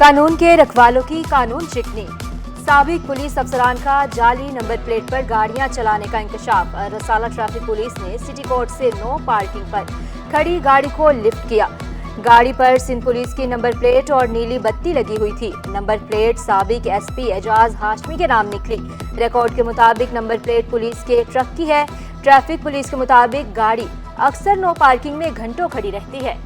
कानून के रखवालों की कानून चिकनी। साबिक पुलिस अफसरान का जाली नंबर प्लेट पर गाड़ियां चलाने का इंकशाफ। रसाला ट्रैफिक पुलिस ने सिटी कोर्ट से नो पार्किंग पर खड़ी गाड़ी को लिफ्ट किया। गाड़ी पर सिंध पुलिस की नंबर प्लेट और नीली बत्ती लगी हुई थी। नंबर प्लेट साबिक एसपी एजाज हाशमी के नाम निकली। रिकॉर्ड के मुताबिक नंबर प्लेट पुलिस के ट्रक की है। ट्रैफिक पुलिस के मुताबिक गाड़ी अक्सर नो पार्किंग में घंटों खड़ी रहती है।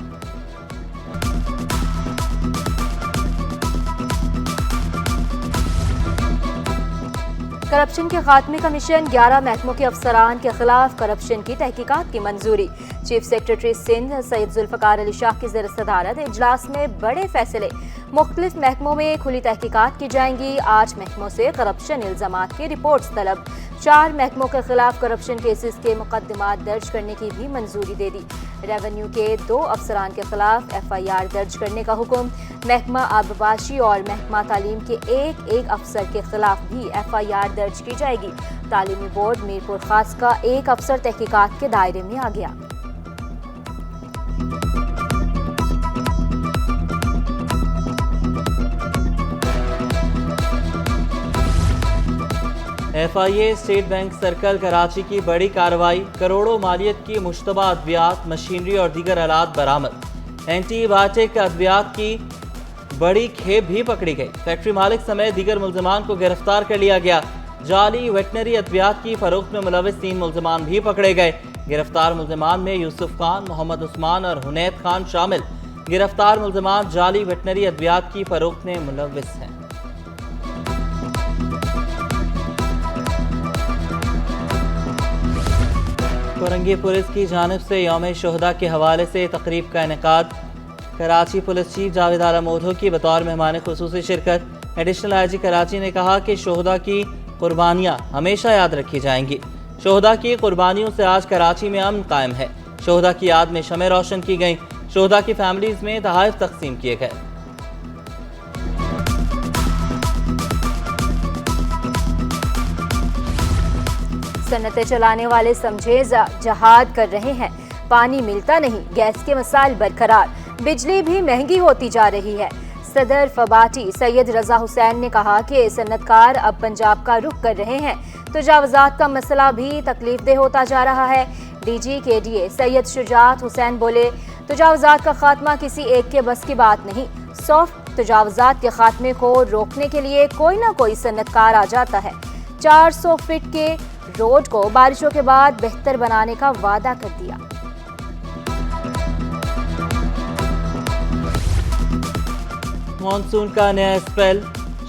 करप्शन के खात्मे का मिशन। 11 महकमों के अफसरान के खिलाफ करप्शन की तहकीकात की मंजूरी। चीफ सेक्रेटरी सिंध सैयद जुल्फकार अली शाह की ज़ेर सदारत इजलास में बड़े फैसले। मुख्तलिफ महकमों में खुली तहकीकात की जाएंगी। 8 महकमों से करप्शन इल्जामात की रिपोर्ट्स तलब। 4 महकमों के खिलाफ करप्शन केसेस के मुकदमात दर्ज करने की भी मंजूरी दे दी। रेवेन्यू के 2 अफसरान के खिलाफ FIR दर्ज करने का हुक्म। महकमा आबपाशी और महकमा तालीम के एक अफसर के खिलाफ भी FIR दर्ज की जाएगी। तालीमी बोर्ड मीरपुर खास का एक अफसर तहकीकात के दायरे में आ गया। FIA state bank circle Karachi की बड़ी कार्रवाई। करोड़ों मालियत की मुश्तबा अद्वियात, मशीनरी और दीगर आलात बरामद। एंटीबायोटिक अद्वियात की बड़ी खेप भी पकड़ी गई। फैक्ट्री मालिक समेत दीगर मुल्जिमान को गिरफ्तार कर लिया गया। जाली वेटनरी अद्वियात की फरोख्त में मुलविस 3 मुल्जिमान भी पकड़े गए। गिरफ्तार मुल्जिमान में यूसुफ खान, मोहम्मद उस्मान और हुनैद खान शामिल। गिरफ्तार मुल्जिमान जाली वेटनरी अद्वियात की फरोख्त में मुलविस हैं। कोरंगी पुलिस की जानिब से यौम शोहदा के हवाले से तकरीब का इनेकाद। कराची पुलिस चीफ जावेद आलम ओधो की बतौर मेहमान खुसूसी शिरकत। एडिशनल IG कराची ने कहा कि शोहदा की कुर्बानियाँ हमेशा याद रखी जाएंगी। शोहदा की कुर्बानियों से आज कराची में अमन कायम है। शोहदा की याद में शमें रोशन की गईं। शोहदा की फैमिलीज में तोहफे तकसीम किए गए। सन्नतें चलाने वाले समझे जहाद कर रहे हैं। पानी मिलता नहीं, गैस के मसाइल बरकरार, बिजली भी महंगी होती जा रही है। सदर फबाटी सैयद रजा हुसैन ने कहा कि सन्नतकार अब पंजाब का रुख कर रहे हैं। तजावजात का मसला भी तकलीफदेह होता जा रहा है। DG KDA सैयद शुजात हुसैन बोले, तजावजात का खात्मा किसी एक के बस की बात नहीं। सॉफ्ट तजावजात के खात्मे को रोकने के लिए कोई ना कोई सन्नतकार आ जाता है। 400 फीट के रोड को बारिशों के बाद बेहतर बनाने का वादा कर दिया। मानसून का नया स्पेल।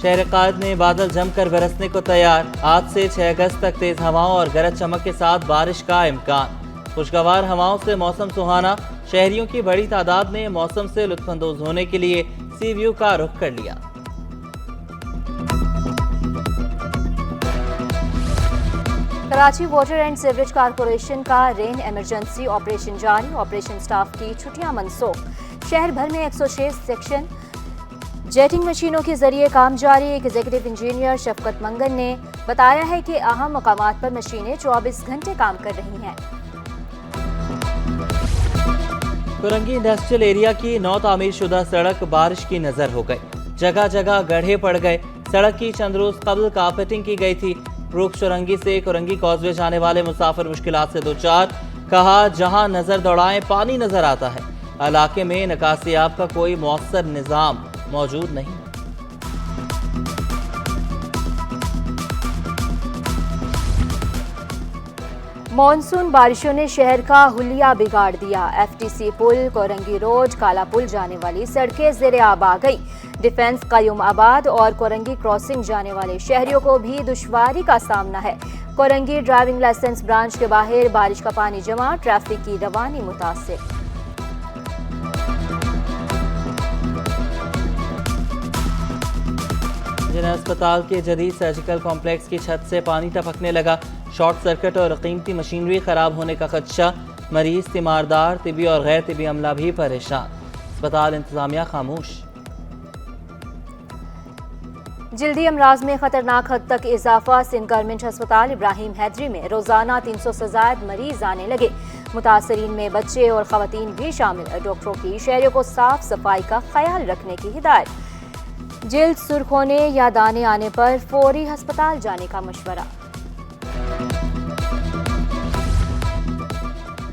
शहर कायद में बादल जमकर बरसने को तैयार। आज से 6 अगस्त तक तेज हवाओं और गरज चमक के साथ बारिश का इम्कान। खुशगवार हवाओं से मौसम सुहाना। शहरियों की बड़ी तादाद ने मौसम से लुत्फानंदोज होने के लिए सी व्यू का रुख कर लिया। Karachi water and sewerage corporation का रेन इमरजेंसी ऑपरेशन जारी। ऑपरेशन स्टाफ की छुट्टियां मनसूख। शहर भर में 106 सेक्शन जेटिंग मशीनों के जरिए काम जारी। एग्जीक्यूटिव इंजीनियर शफकत मंगन ने बताया है कि अहम मकामात पर मशीनें 24 घंटे काम कर रही हैं। कोरंगी इंडस्ट्रियल एरिया की नौ तामीर शुदा सड़क बारिश की नजर हो गई। जगह जगह गड्ढे पड़ गए। सड़क की चंद रोज कबल कारपेटिंग की गई थी। रूप चुरंगी से कोरंगी कॉजवे जाने वाले मुसाफिर मुश्किलात से 2-4। कहा, जहां नजर दौड़ाएं पानी नजर आता है। इलाके में निकासियाब का कोई मौसर निजाम मौजूद नहीं। मॉनसून बारिशों ने शहर का हुलिया बिगाड़ दिया। FTC पुल, कोरंगी रोड, काला पुल जाने वाली सड़कें ज़ेरे आब आ गई। डिफेंस कयूम आबाद और कोरंगी क्रॉसिंग जाने वाले शहरियों को भी दुश्वारी का सामना है। कोरंगी ड्राइविंग लाइसेंस ब्रांच के बाहर बारिश का पानी जमा। ट्रैफिक की रवानी मुतासिर। जिला अस्पताल के जदीद सर्जिकल कॉम्प्लेक्स की छत से पानी टपकने लगा। शॉर्ट सर्किट और कीमती मशीनरी खराब होने का खदशा। मरीज, तीमारदार, तिबी और गैर तिबी अमला भी परेशान। अस्पताल इंतजामिया खामोश। जल्दी अमराज में खतरनाक हद तक इजाफा। सिंध गवर्नमेंट अस्पताल इब्राहिम हैदरी में रोजाना 300 से ज्यादा मरीज आने लगे। मुतासरीन में बच्चे और खवातीन भी शामिल। डॉक्टरों की शहरियों को साफ सफाई का ख्याल रखने की हिदायत। जिल्द सुर्ख होने या दाने आने पर फौरी अस्पताल जाने का मशवरा।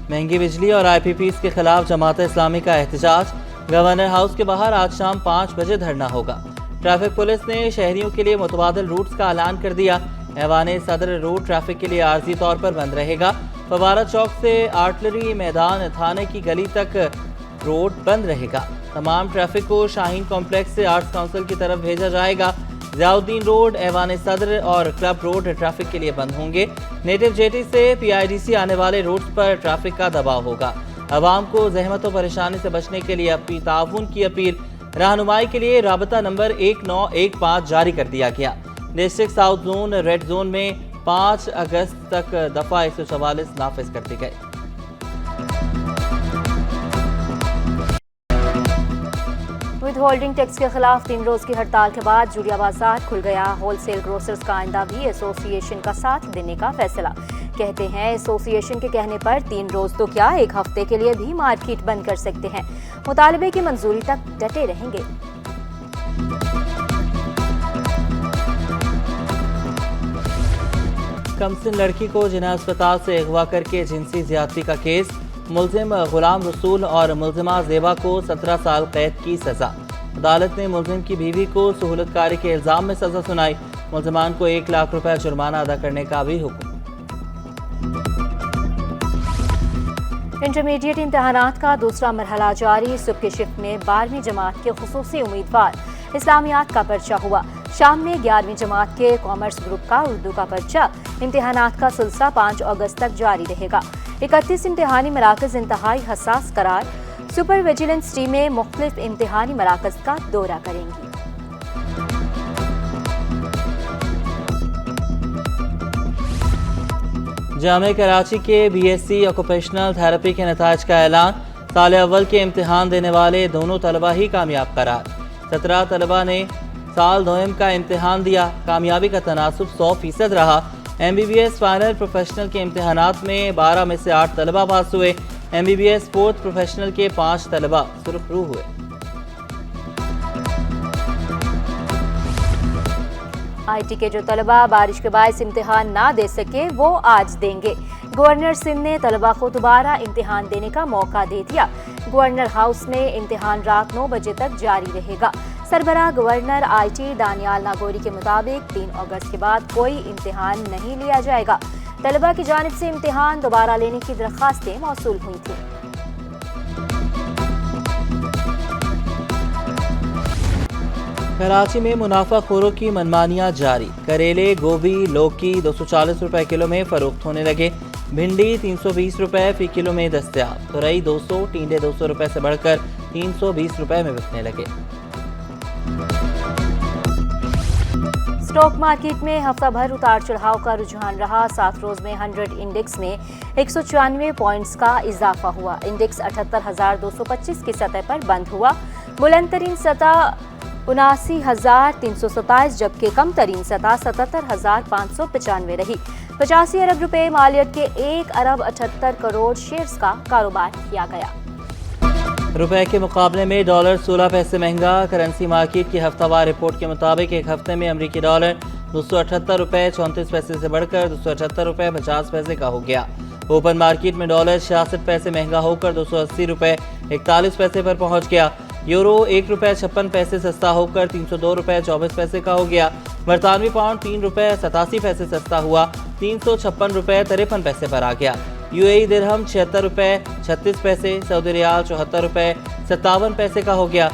महंगी बिजली और IPPs के खिलाफ जमात इस्लामी का एहतजाज। गवर्नर हाउस के बाहर आज शाम 5 बजे धरना होगा। ट्रैफिक पुलिस ने शहरियों के लिए मुतबादिल रूट्स का ऐलान कर दिया। ऐवान सदर रोड ट्रैफिक के लिए आर्जी तौर पर बंद रहेगा। फवारा चौक से आर्टिलरी मैदान थाने की गली तक रोड बंद रहेगा। तमाम ट्रैफिक को शाहीन कॉम्प्लेक्स से आर्ट्स काउंसिल की तरफ भेजा जाएगा। ज़ियाउद्दीन रोड, ऐवान सदर और क्लब रोड ट्रैफिक के लिए बंद होंगे। नेटिव जेटी से PIDC आने वाले रूट्स पर ट्रैफिक का दबाव होगा। अवाम को जहमत और परेशानी से बचने के लिए अपनी ताउन की अपील। रहनुमाई के लिए राबता नंबर 1915 जारी कर दिया गया। District south zone red zone में 5 अगस्त तक दफा 144 नाफिज कर दी गई। विद होल्डिंग टैक्स के खिलाफ 3 रोज की हड़ताल के बाद जुड़िया बाजार खुल गया। होलसेल ग्रोसर्स का आइंदा भी एसोसिएशन का साथ देने का फैसला। कहते हैं एसोसिएशन के कहने पर 3 रोज तो क्या 1 हफ्ते के लिए भी मार्केट बंद कर सकते हैं। मुतालबे की मंजूरी तक डटे रहेंगे। कमसिन लड़की को जिना अस्पताल से अगवा करके जिनसी ज्यादती का केस। मुलजिम गुलाम रसूल और मुलजिमा ज़ेबा को 17 साल कैद की सजा। अदालत ने मुलजिम की बीवी को सहूलतकारी के इल्जाम में सजा सुनाई। मुलजिमान को 1 लाख रुपए जुर्माना अदा करने का भी हुक्म। इंटरमीडिएट इम्तहानात का दूसरा मरहला जारी। सुबह की शिफ्ट में 12वीं जमात के खुसूसी उम्मीदवार इस्लामियात का पर्चा हुआ। शाम में 11वीं जमात के कॉमर्स ग्रुप का उर्दू का पर्चा। इम्तिहानात का सिलसिला 5 अगस्त तक जारी रहेगा। 31 इम्तिहानी मराकज इंतहाई हसास करार। सुपर विजिलेंस टीमें मुख्तलिफ इम्तिहानी मराकज का दौरा करेंगी। जामे कराची के BSc ऑक्यूपेशनल थेरेपी के नताज का ऐलान। साल अव्वल के इम्तिहान देने वाले दोनों तलबा ही कामयाब करार। 17 तलबा ने साल दोयम का इम्तिहान दिया। कामयाबी का तनासुब 100% रहा। MBBS फाइनल प्रोफेशनल के इम्तिहानात में 12 में से 8 तलबा पास हुए। MBBS फोर्थ प्रोफेशनल के 5 तलबा सुरखरू हुए। IT के जो तलबा बारिश के बायस इम्तिहान ना दे सके वो आज देंगे। गवर्नर सिंध ने तलबा को दोबारा इम्तिहान देने का मौका दे दिया। गवर्नर हाउस में इम्तिहान रात 9 बजे तक जारी रहेगा। सरबराह गवर्नर IT दानियाल नागौरी के मुताबिक 3 अगस्त के बाद कोई इम्तिहान नहीं लिया जाएगा। तलबा की जानिब से इम्तिहान दोबारा लेने की दरख्वास्तें मौसूल हुई थी। कराची में मुनाफाखोरों की मनमानियां जारी। करेले, गोभी, लौकी 240 रुपए किलो में फरोख्त होने लगे। भिंडी 320 रुपए फी किलो में दस्तयाब। तुरई 200, टींडे 200 रुपए से बढ़कर 320 रुपए में बिकने लगे। स्टॉक मार्केट में हफ्ता भर उतार चढ़ाव का रुझान रहा। 7 रोज में 100 इंडेक्स में 194 पॉइंट्स का इजाफा हुआ। इंडेक्स 78,225 की सतह पर बंद हुआ। बुलंद तरीन सतह 79,327 जबकि कम तरीन सतह 77,595 रही। 85 अरब रुपए मालियत के 1 अरब 78 करोड़ शेयर्स का कारोबार किया गया। रुपए के मुकाबले में डॉलर 16 पैसे महंगा। करेंसी मार्केट की हफ्तावार रिपोर्ट के मुताबिक एक हफ्ते में अमरीकी डॉलर 278 रुपए 34 पैसे से बढ़कर 278 रुपए 50 पैसे का हो गया। ओपन मार्केट में डॉलर 66 पैसे महंगा होकर 280 रुपए 41 पैसे पर पहुंच गया। यूरो 1 रुपए 56 पैसे सस्ता होकर 302 रुपए 24 पैसे का हो गया। बरतानवी पाउंड 3 रुपए 87 पैसे सस्ता हुआ 356 रुपए 53 पैसे पर आ गया। UAE दिरहम 76 रुपए 36 पैसे, सऊदी रियाल 74 रुपए 57 पैसे का हो गया।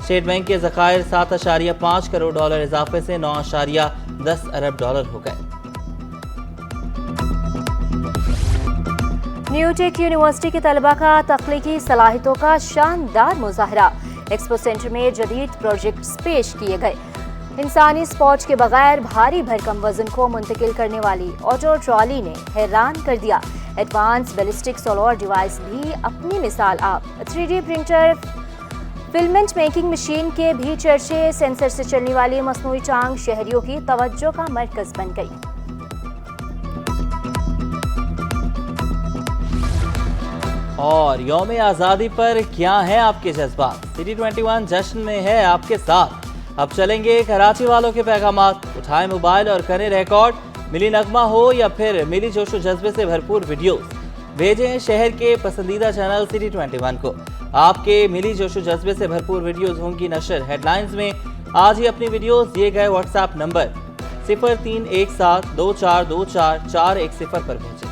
स्टेट बैंक के ज़खायर 7.5 करोड़ डॉलर इजाफे से 9.10 अरब डॉलर हो गए। न्यूटेक यूनिवर्सिटी के तलबा का तख्लीकी सलाहियतों का शानदार मुजाहरा। एक्सपो सेंटर में जदीद प्रोजेक्ट्स पेश किए गए। इंसानी स्पॉट के बगैर भारी भरकम वजन को मुंतकिल करने वाली ऑटो ट्रॉली ने हैरान कर दिया। एडवांस बैलिस्टिक सोलर डिवाइस भी अपनी मिसाल आप। 3D printer, filament making machine के भी चर्चे। सेंसर से चलने वाली मसनूई टांग शहरियों की तवज्जो का मरकज बन गई। और यौम आज़ादी पर क्या है आपके जज्बात? सिटी 21 जश्न में है आपके साथ। अब चलेंगे कराची वालों के पैगामात। उठाएं मोबाइल और करें रिकॉर्ड। मिली नगमा हो या फिर मिली जोशो जज्बे से भरपूर वीडियोस भेजें शहर के पसंदीदा चैनल सिटी 21 को। आपके मिली जोशो जज्बे से भरपूर वीडियोस होंगी नशर हेडलाइंस में। आज ही अपनी वीडियोस दिए गए व्हाट्सएप नंबर 0317242441 पर भेजें।